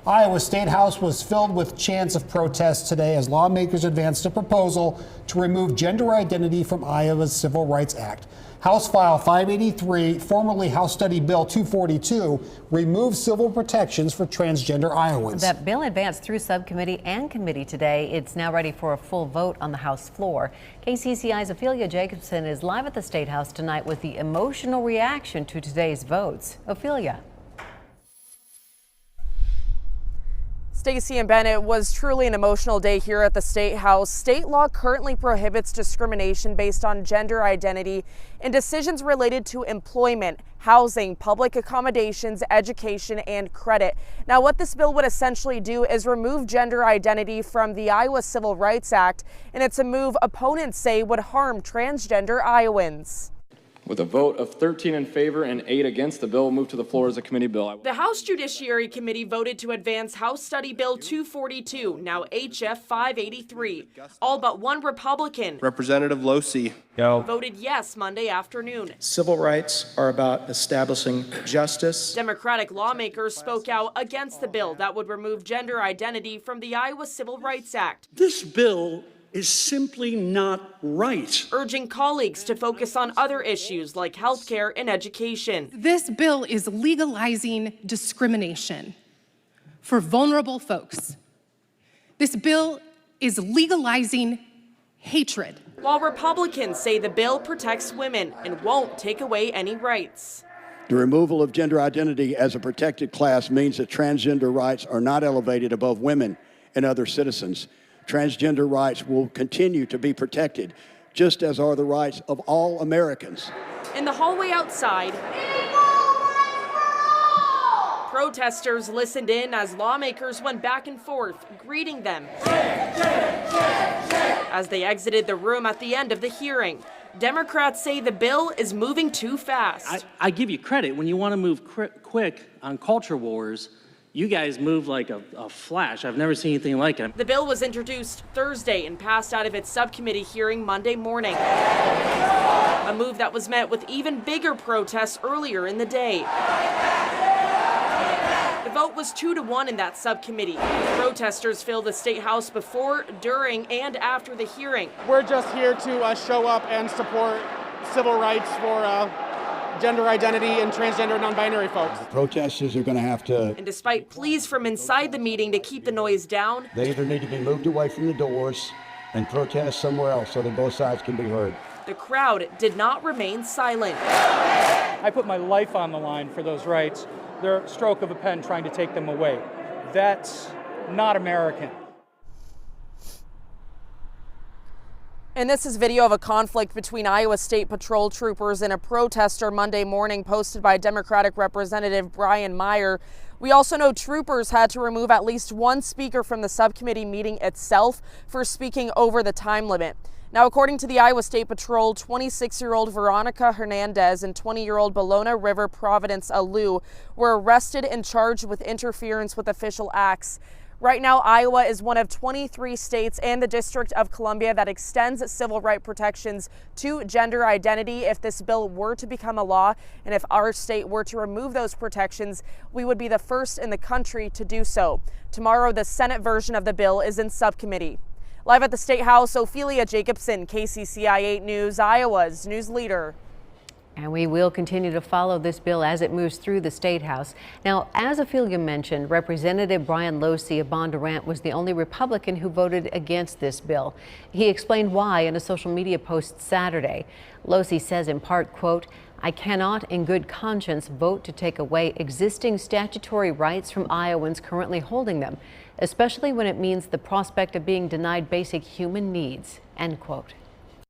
Iowa State House was filled with chants of protest today as lawmakers advanced a proposal to remove gender identity from Iowa's Civil Rights Act. House File 583, formerly House Study Bill 242, removes civil protections for transgender Iowans. That bill advanced through subcommittee and committee today. It's now ready for a full vote on the House floor. KCCI's Ophelia Jacobson is live at the State House tonight with the emotional reaction to today's votes. Ophelia. Stacey and Bennett, it was truly an emotional day here at the State House. State law currently prohibits discrimination based on gender identity in decisions related to employment, housing, public accommodations, education, and credit. Now, what this bill would essentially do is remove gender identity from the Iowa Civil Rights Act, and it's a move opponents say would harm transgender Iowans. With a vote of 13 in favor and 8 against, the bill will move to the floor as a committee bill. The House Judiciary Committee voted to advance House Study Bill 242, now HF 583. All but one Republican, Representative Losey, voted yes Monday afternoon. Civil rights are about establishing justice. Democratic lawmakers spoke out against the bill that would remove gender identity from the Iowa Civil Rights Act. This bill is simply not right. Urging colleagues to focus on other issues like healthcare and education. This bill is legalizing discrimination for vulnerable folks. This bill is legalizing hatred. While Republicans say the bill protects women and won't take away any rights. The removal of gender identity as a protected class means that transgender rights are not elevated above women and other citizens. Transgender rights will continue to be protected, just as are the rights of all Americans. In the hallway outside, protesters listened in as lawmakers went back and forth, greeting them as they exited the room at the end of the hearing. Democrats say the bill is moving too fast. I give you credit. When you want to move quick on culture wars, you guys move like a flash. I've never seen anything like it. The bill was introduced Thursday and passed out of its subcommittee hearing Monday morning. A move that was met with even bigger protests earlier in the day. The vote was 2-1 in that subcommittee. Protesters filled the State House before, during, and after the hearing. We're just here to show up and support civil rights for gender identity and transgender and non-binary folks. The protesters are going to have to... And despite pleas from inside the meeting to keep the noise down, They either need to be moved away from the doors and protest somewhere else so that both sides can be heard. the crowd did not remain silent. I put my life on the line for those rights. They're a stroke of a pen trying to take them away. That's not American. And this is video of a conflict between Iowa State Patrol troopers and a protester Monday morning, posted by Democratic Representative Brian Meyer. We also know troopers had to remove at least one speaker from the subcommittee meeting itself for speaking over the time limit. Now, according to the Iowa State Patrol, 26-year-old Veronica Hernandez and 20-year-old Bologna River Providence Alou were arrested and charged with interference with official acts. Right now, Iowa is one of 23 states and the District of Columbia that extends civil rights protections to gender identity. If this bill were to become a law, and if our state were to remove those protections, we would be the first in the country to do so. Tomorrow, the Senate version of the bill is in subcommittee. Live at the State House, Ophelia Jacobson, KCCI 8 News, Iowa's news leader. And we will continue to follow this bill as it moves through the State House. Now, as Ophelia mentioned, Representative Brian Losey of Bondurant was the only Republican who voted against this bill. He explained why in a social media post Saturday. Losey says in part, quote, "I cannot in good conscience vote to take away existing statutory rights from Iowans currently holding them, especially when it means the prospect of being denied basic human needs," end quote.